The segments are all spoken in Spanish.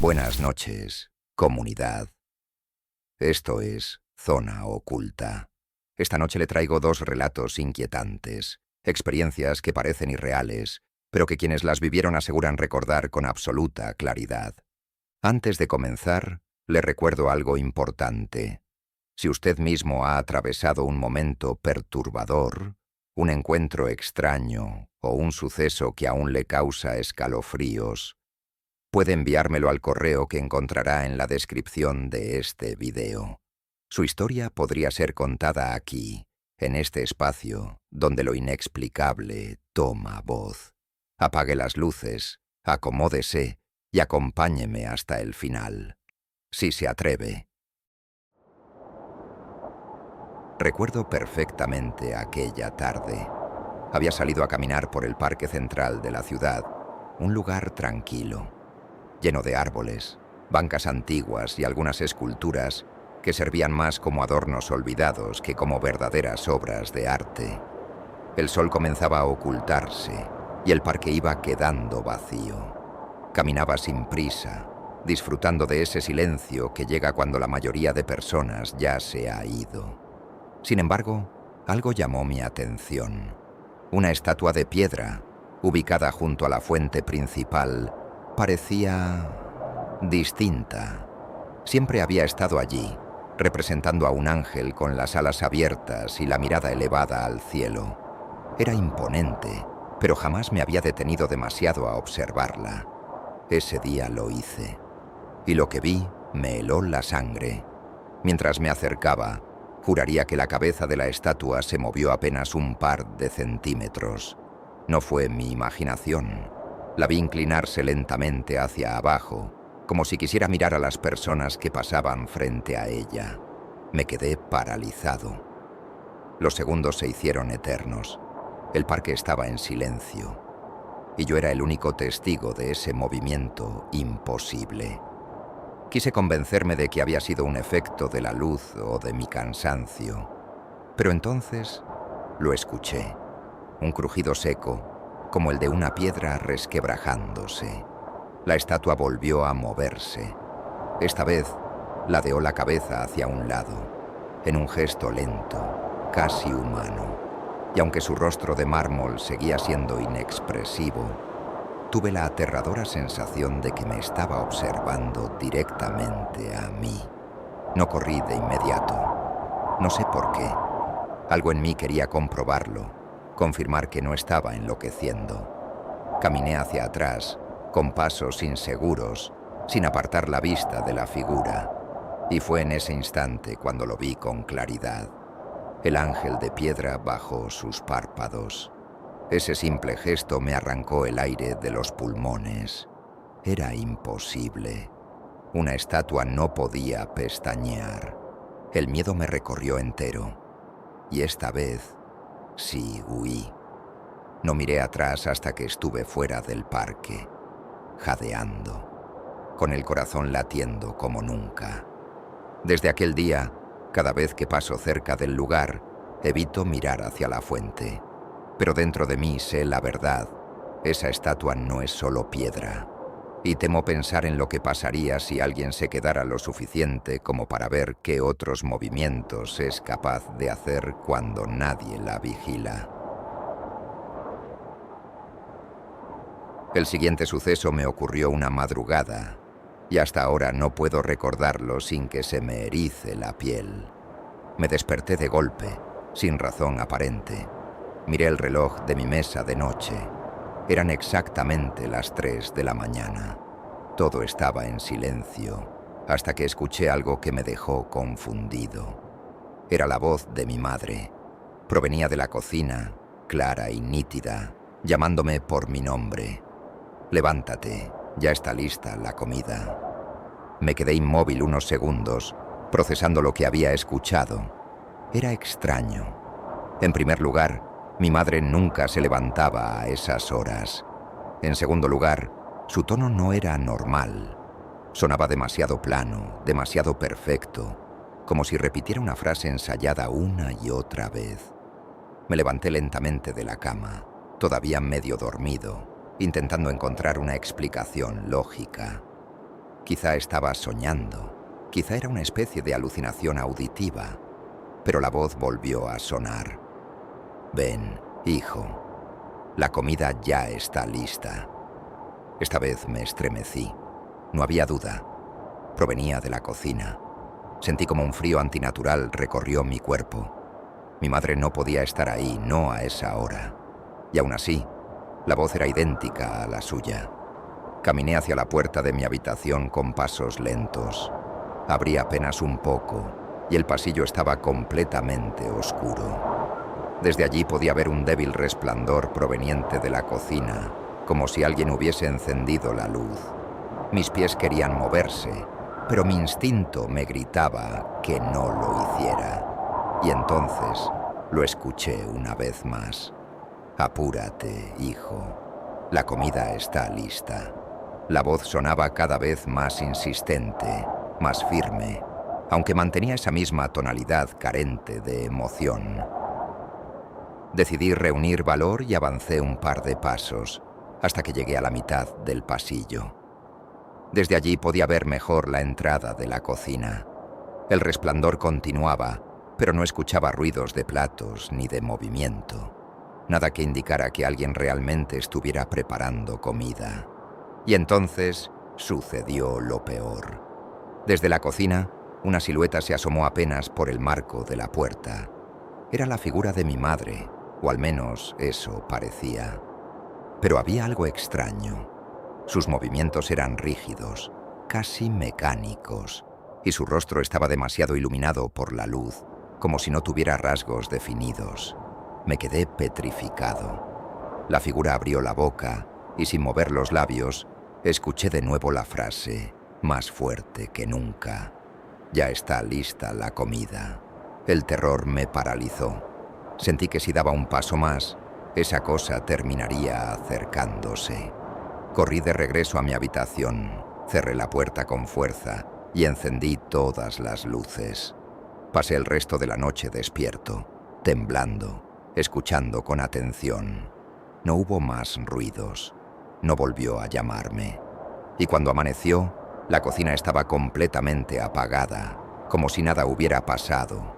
Buenas noches, comunidad. Esto es Zona Oculta. Esta noche le traigo dos relatos inquietantes, experiencias que parecen irreales, pero que quienes las vivieron aseguran recordar con absoluta claridad. Antes de comenzar, le recuerdo algo importante. Si usted mismo ha atravesado un momento perturbador, un encuentro extraño o un suceso que aún le causa escalofríos, puede enviármelo al correo que encontrará en la descripción de este video. Su historia podría ser contada aquí, en este espacio, donde lo inexplicable toma voz. Apague las luces, acomódese y acompáñeme hasta el final, si se atreve. Recuerdo perfectamente aquella tarde. Había salido a caminar por el parque central de la ciudad, un lugar tranquilo, lleno de árboles, bancas antiguas y algunas esculturas que servían más como adornos olvidados que como verdaderas obras de arte. El sol comenzaba a ocultarse y el parque iba quedando vacío. Caminaba sin prisa, disfrutando de ese silencio que llega cuando la mayoría de personas ya se ha ido. Sin embargo, algo llamó mi atención. Una estatua de piedra, ubicada junto a la fuente principal, parecía distinta. Siempre había estado allí, representando a un ángel con las alas abiertas y la mirada elevada al cielo. Era imponente, pero jamás me había detenido demasiado a observarla. Ese día lo hice, y lo que vi me heló la sangre. Mientras me acercaba, juraría que la cabeza de la estatua se movió apenas un par de centímetros. No fue mi imaginación. La vi inclinarse lentamente hacia abajo, como si quisiera mirar a las personas que pasaban frente a ella. Me quedé paralizado. Los segundos se hicieron eternos. El parque estaba en silencio, y yo era el único testigo de ese movimiento imposible. Quise convencerme de que había sido un efecto de la luz o de mi cansancio, pero entonces lo escuché, un crujido seco, como el de una piedra resquebrajándose. La estatua volvió a moverse. Esta vez, ladeó la cabeza hacia un lado, en un gesto lento, casi humano. Y aunque su rostro de mármol seguía siendo inexpresivo, tuve la aterradora sensación de que me estaba observando directamente a mí. No corrí de inmediato. No sé por qué. Algo en mí quería comprobarlo, confirmar que no estaba enloqueciendo. Caminé hacia atrás, con pasos inseguros, sin apartar la vista de la figura, y fue en ese instante cuando lo vi con claridad. El ángel de piedra bajó sus párpados. Ese simple gesto me arrancó el aire de los pulmones. Era imposible. Una estatua no podía pestañear. El miedo me recorrió entero, y esta vez sí huí. No miré atrás hasta que estuve fuera del parque, jadeando, con el corazón latiendo como nunca. Desde aquel día, cada vez que paso cerca del lugar, evito mirar hacia la fuente. Pero dentro de mí sé la verdad. Esa estatua no es solo piedra. Y temo pensar en lo que pasaría si alguien se quedara lo suficiente como para ver qué otros movimientos es capaz de hacer cuando nadie la vigila. El siguiente suceso me ocurrió una madrugada, y hasta ahora no puedo recordarlo sin que se me erice la piel. Me desperté de golpe, sin razón aparente. Miré el reloj de mi mesa de noche. Eran exactamente las 3 de la mañana. Todo estaba en silencio, hasta que escuché algo que me dejó confundido. Era la voz de mi madre. Provenía de la cocina, clara y nítida, llamándome por mi nombre. «Levántate, ya está lista la comida». Me quedé inmóvil unos segundos, procesando lo que había escuchado. Era extraño. En primer lugar, mi madre nunca se levantaba a esas horas. En segundo lugar, su tono no era normal. Sonaba demasiado plano, demasiado perfecto, como si repitiera una frase ensayada una y otra vez. Me levanté lentamente de la cama, todavía medio dormido, intentando encontrar una explicación lógica. Quizá estaba soñando, quizá era una especie de alucinación auditiva, pero la voz volvió a sonar. «Ven, hijo, la comida ya está lista». Esta vez me estremecí. No había duda. Provenía de la cocina. Sentí como un frío antinatural recorrió mi cuerpo. Mi madre no podía estar ahí, no a esa hora. Y aún así, la voz era idéntica a la suya. Caminé hacia la puerta de mi habitación con pasos lentos. Abrí apenas un poco y el pasillo estaba completamente oscuro. Desde allí podía ver un débil resplandor proveniente de la cocina, como si alguien hubiese encendido la luz. Mis pies querían moverse, pero mi instinto me gritaba que no lo hiciera. Y entonces lo escuché una vez más. «Apúrate, hijo. La comida está lista». La voz sonaba cada vez más insistente, más firme, aunque mantenía esa misma tonalidad carente de emoción. Decidí reunir valor y avancé un par de pasos, hasta que llegué a la mitad del pasillo. Desde allí podía ver mejor la entrada de la cocina. El resplandor continuaba, pero no escuchaba ruidos de platos ni de movimiento. Nada que indicara que alguien realmente estuviera preparando comida. Y entonces sucedió lo peor. Desde la cocina, una silueta se asomó apenas por el marco de la puerta. Era la figura de mi madre, o al menos eso parecía. Pero había algo extraño. Sus movimientos eran rígidos, casi mecánicos, y su rostro estaba demasiado iluminado por la luz, como si no tuviera rasgos definidos. Me quedé petrificado. La figura abrió la boca y, sin mover los labios, escuché de nuevo la frase, más fuerte que nunca. «Ya está lista la comida». El terror me paralizó. Sentí que si daba un paso más, esa cosa terminaría acercándose. Corrí de regreso a mi habitación, cerré la puerta con fuerza y encendí todas las luces. Pasé el resto de la noche despierto, temblando, escuchando con atención. No hubo más ruidos. No volvió a llamarme. Y cuando amaneció, la cocina estaba completamente apagada, como si nada hubiera pasado.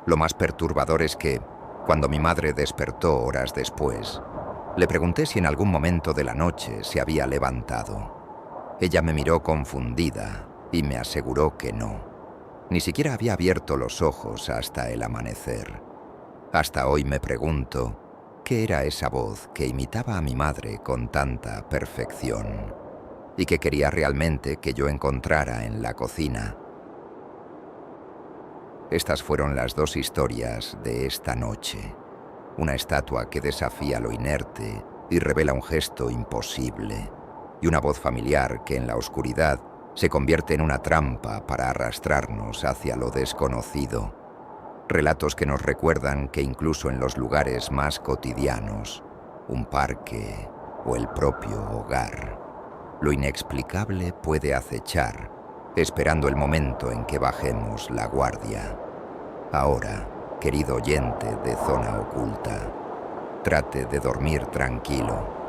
Lo más perturbador es que, cuando mi madre despertó horas después, le pregunté si en algún momento de la noche se había levantado. Ella me miró confundida y me aseguró que no. Ni siquiera había abierto los ojos hasta el amanecer. Hasta hoy me pregunto, ¿qué era esa voz que imitaba a mi madre con tanta perfección? ¿Y qué quería realmente que yo encontrara en la cocina? Estas fueron las dos historias de esta noche. Una estatua que desafía lo inerte y revela un gesto imposible. Y una voz familiar que en la oscuridad se convierte en una trampa para arrastrarnos hacia lo desconocido. Relatos que nos recuerdan que incluso en los lugares más cotidianos, un parque o el propio hogar, lo inexplicable puede acechar, esperando el momento en que bajemos la guardia. Ahora, querido oyente de Zona Oculta, trate de dormir tranquilo.